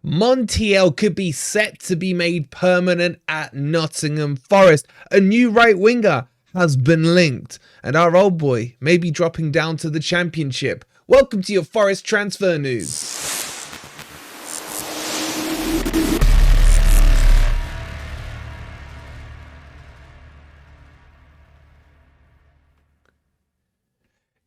Montiel could be set to be made permanent at Nottingham Forest. A new right winger has been linked, and our old boy may be dropping down to the Championship. Welcome to your Forest transfer news.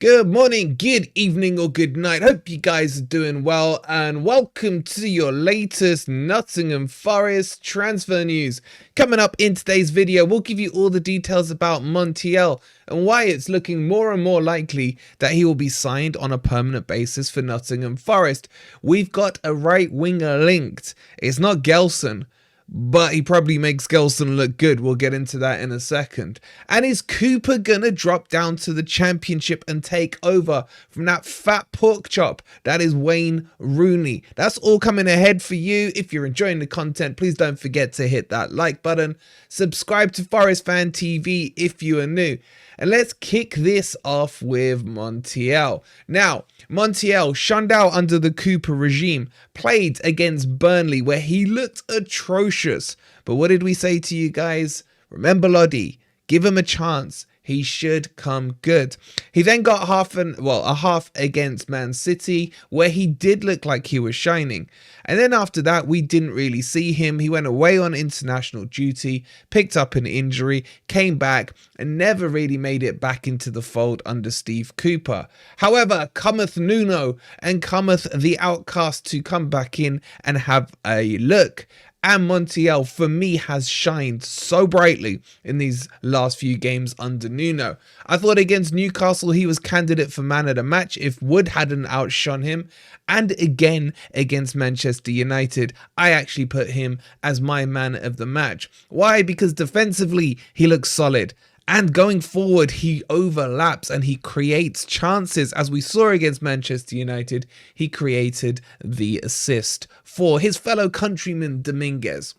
Good morning, good evening, or good night. Hope you guys are doing well, and welcome to your latest Nottingham Forest transfer news. Coming up in today's video, we'll give you all the details about Montiel and why it's looking more and more likely that he will be signed on a permanent basis for Nottingham Forest. We've got a right winger linked. It's not Gelson, but he probably makes Gelson look good. We'll get into that in a second. And is Cooper gonna drop down to the Championship and take over from that fat pork chop that is Wayne Rooney? That's all coming ahead for you. If you're enjoying the content, please don't forget to hit that like button. Subscribe to Forest Fan TV if you are new. And let's kick this off with Montiel. Now, Montiel, shunned out under the Cooper regime, played against Burnley where he looked atrocious. But what did we say to you guys? Remember Lodi, give him a chance. He should come good. He then got a half against Man City where he did look like he was shining. And then after that, we didn't really see him. He went away on international duty, picked up an injury, came back, and never really made it back into the fold under Steve Cooper. However, cometh Nuno and cometh the outcast to come back in and have a look. And Montiel, for me, has shined so brightly in these last few games under Nuno. I thought against Newcastle, he was candidate for man of the match if Wood hadn't outshone him. And again, against Manchester United, I actually put him as my man of the match. Why? Because defensively, he looks solid. And going forward, he overlaps and he creates chances. As we saw against Manchester United, he created the assist for his fellow countryman Dominguez.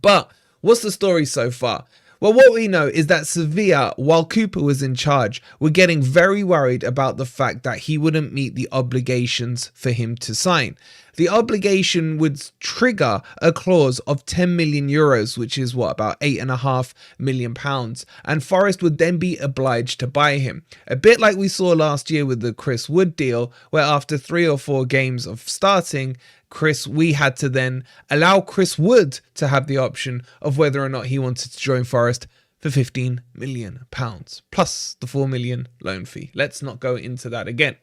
But what's the story so far? Well, what we know is that Sevilla, while Cooper was in charge, were getting very worried about the fact that he wouldn't meet the obligations for him to sign. The obligation would trigger a clause of 10 million euros, which is about £8.5 million. And Forest would then be obliged to buy him. A bit like we saw last year with the Chris Wood deal, where after 3 or 4 games of starting, we had to then allow Chris Wood to have the option of whether or not he wanted to join Forest for £15 million, plus the 4 million loan fee. Let's not go into that again.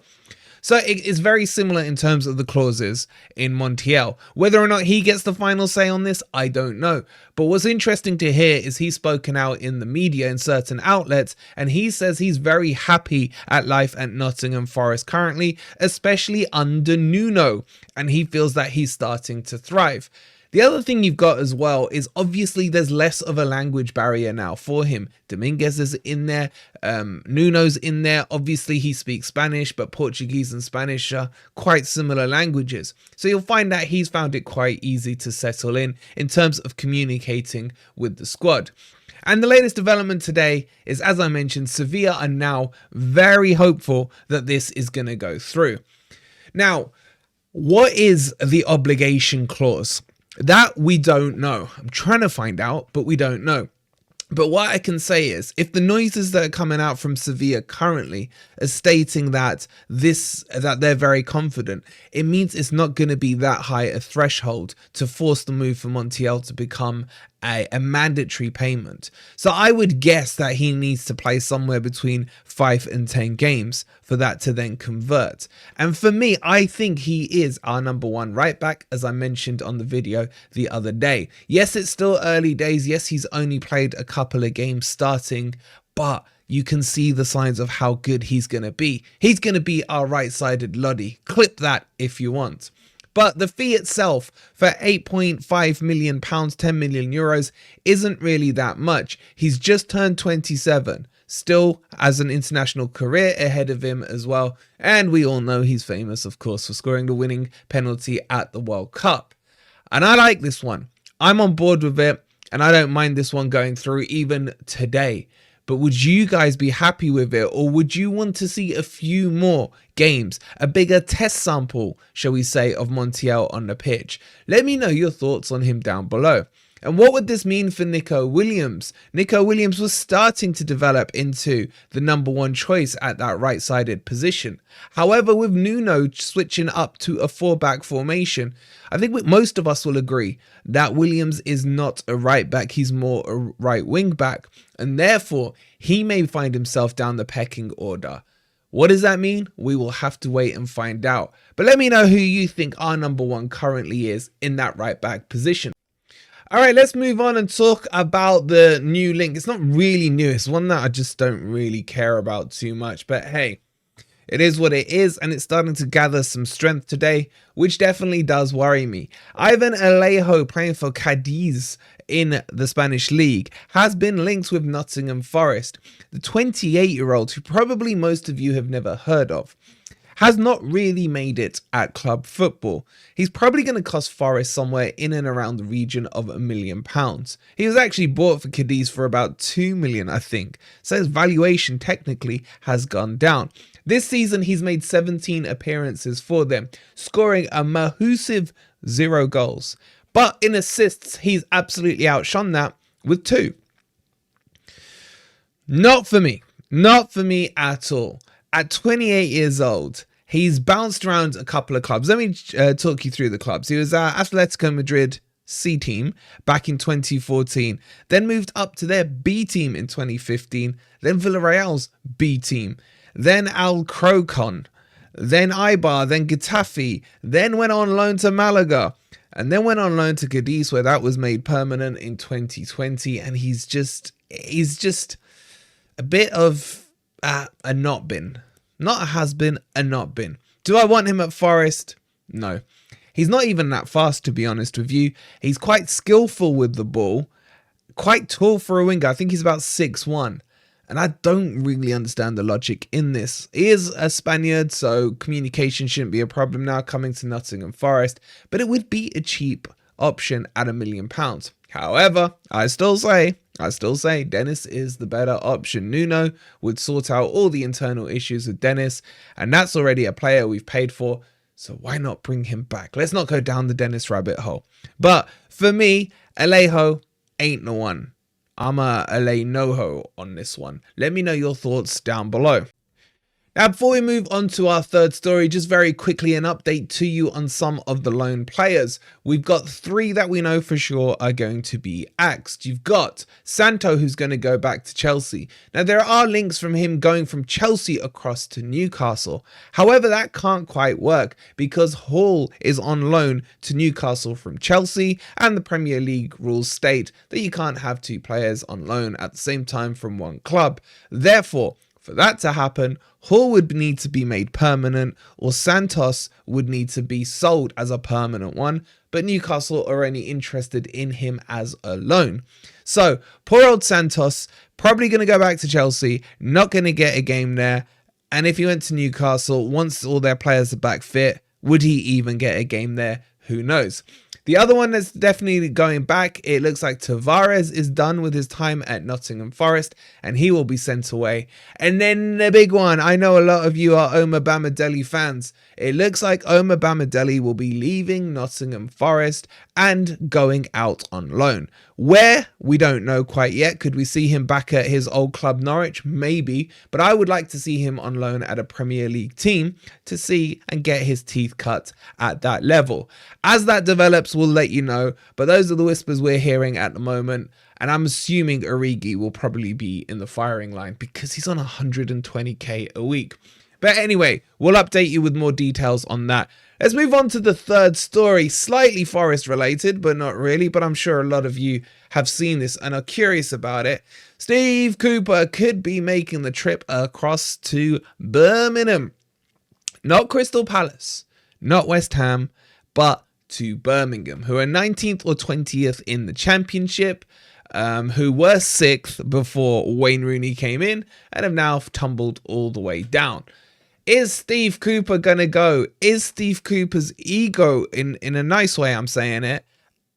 So it is very similar in terms of the clauses in Montiel. Whether or not he gets the final say on this, I don't know. But what's interesting to hear is he's spoken out in the media in certain outlets, and he says he's very happy at life at Nottingham Forest currently, especially under Nuno, and he feels that he's starting to thrive. The other thing you've got as well is obviously there's less of a language barrier now for him. Dominguez is in there, Nuno's in there. Obviously he speaks Spanish, but Portuguese and Spanish are quite similar languages. So you'll find that he's found it quite easy to settle in terms of communicating with the squad. And the latest development today is, as I mentioned, Sevilla are now very hopeful that this is going to go through. Now, what is the obligation clause? That we don't know. I'm trying to find out, but we don't know. But what I can say is, if the noises that are coming out from Sevilla currently are stating that they're very confident, it means it's not going to be that high a threshold to force the move for Montiel to become a mandatory payment. So I would guess that he needs to play somewhere between 5 and 10 games for that to then convert. And for me, I think he is our number 1 right back, as I mentioned on the video the other day. Yes, it's still early days. Yes, he's only played a couple of games starting, but you can see the signs of how good he's going to be. He's going to be our right-sided Lodi. Clip that if you want. But the fee itself for £8.5 million, 10 million euros, isn't really that much. He's just turned 27, still has an international career ahead of him as well. And we all know he's famous, of course, for scoring the winning penalty at the World Cup. And I like this one. I'm on board with it, and I don't mind this one going through even today. but would you guys be happy with it, or would you want to see a few more games, a bigger test sample, shall we say, of Montiel on the pitch? Let me know your thoughts on him down below. And what would this mean for Nico Williams? Nico Williams was starting to develop into the #1 choice at that right-sided position. However, with Nuno switching up to a 4-back formation, I think most of us will agree that Williams is not a right back, he's more a right wing back, and therefore he may find himself down the pecking order. What does that mean? We will have to wait and find out. But let me know who you think our #1 currently is in that right back position. All right, let's move on and talk about the new link. It's not really new. It's one that I just don't really care about too much. But hey, it is what it is, and it's starting to gather some strength today, which definitely does worry me. Iván Alejo, playing for Cadiz in the Spanish League, has been linked with Nottingham Forest. The 28-year-old, who probably most of you have never heard of, has not really made it at club football. He's probably going to cost Forest somewhere in and around the region of £1 million. He was actually bought for Cadiz for about 2 million, I think. So his valuation technically has gone down. This season, he's made 17 appearances for them, scoring a massive 0 goals. But in assists, he's absolutely outshone that with 2. Not for me. Not for me at all. At 28 years old, he's bounced around a couple of clubs. Let me talk you through the clubs. He was at Atletico Madrid C team back in 2014, then moved up to their B team in 2015, then Villarreal's B team, then Alcorcón, then Eibar, then Getafe, then went on loan to Malaga, and then went on loan to Cadiz, where that was made permanent in 2020. And he's just a bit of a not been. Not a has been, a not been. Do I want him at Forest? No. He's not even that fast, to be honest with you. He's quite skillful with the ball. Quite tall for a winger. I think he's about 6'1". And I don't really understand the logic in this. He is a Spaniard, so communication shouldn't be a problem now coming to Nottingham Forest. But it would be a cheap option at £1 million. However, I still say Dennis is the better option. Nuno would sort out all the internal issues with Dennis, and that's already a player we've paid for, so why not bring him back? Let's not go down the Dennis rabbit hole. But for me, Alejo ain't the one. I'm a Alejo on this one. Let me know your thoughts down below. Now, before we move on to our third story, just very quickly an update to you on some of the loan players. We've got 3 that we know for sure are going to be axed. You've got Santo, who's going to go back to Chelsea. Now, there are links from him going from Chelsea across to Newcastle. However, that can't quite work because Hall is on loan to Newcastle from Chelsea, and the Premier League rules state that you can't have 2 players on loan at the same time from one club. Therefore, for that to happen, Hall would need to be made permanent, or Santos would need to be sold as a permanent one, but Newcastle are only interested in him as a loan. So, poor old Santos, probably going to go back to Chelsea, not going to get a game there, and if he went to Newcastle, once all their players are back fit, would he even get a game there? Who knows? The other one that's definitely going back, it looks like Tavares is done with his time at Nottingham Forest and he will be sent away. And then the big one, I know a lot of you are Omar Bamadeli fans. It looks like Omar Bamadeli will be leaving Nottingham Forest and going out on loan. Where? We don't know quite yet. Could we see him back at his old club Norwich? Maybe. But I would like to see him on loan at a Premier League team to see and get his teeth cut at that level. As that develops, we'll let you know. But those are the whispers we're hearing at the moment. And I'm assuming Origi will probably be in the firing line because he's on 120k a week. But anyway, we'll update you with more details on that. Let's move on to the third story, slightly Forest related, but not really. But I'm sure a lot of you have seen this and are curious about it. Steve Cooper could be making the trip across to Birmingham. Not Crystal Palace, not West Ham, but to Birmingham, who are 19th or 20th in the Championship, who were 6th before Wayne Rooney came in and have now tumbled all the way down. Is Steve Cooper going to go? Is Steve Cooper's ego, in a nice way I'm saying it,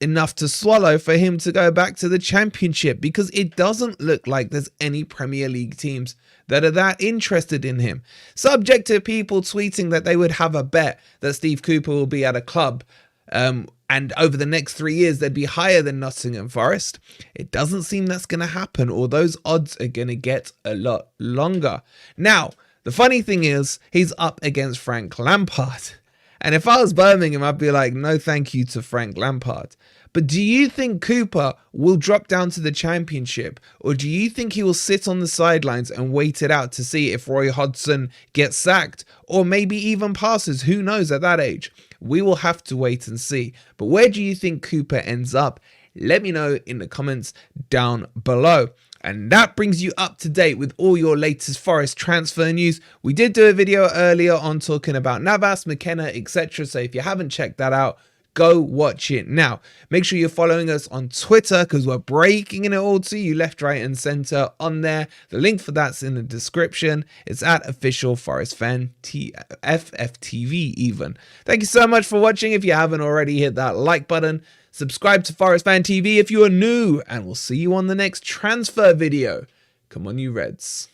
enough to swallow for him to go back to the Championship, because it doesn't look like there's any Premier League teams that are that interested in him. Subject to people tweeting that they would have a bet that Steve Cooper will be at a club and over the next 3 years they'd be higher than Nottingham Forest. It doesn't seem that's going to happen, or those odds are going to get a lot longer. Now, the funny thing is, he's up against Frank Lampard. And if I was Birmingham, I'd be like, no thank you to Frank Lampard. But do you think Cooper will drop down to the Championship? Or do you think he will sit on the sidelines and wait it out to see if Roy Hodgson gets sacked? Or maybe even passes? Who knows at that age? We will have to wait and see. But where do you think Cooper ends up? Let me know in the comments down below. And that brings you up to date with all your latest Forest transfer news. We did do a video earlier on talking about Navas, McKenna, etc. So if you haven't checked that out, go watch it now. Make sure you're following us on Twitter, because we're breaking it all to you left, right and center on there. The link for that's in the description. It's at official Forest Fan FFTV even. Thank you so much for watching. If you haven't already, hit that like button. Subscribe to Forest Fan TV if you are new, and we'll see you on the next transfer video. Come on, you Reds.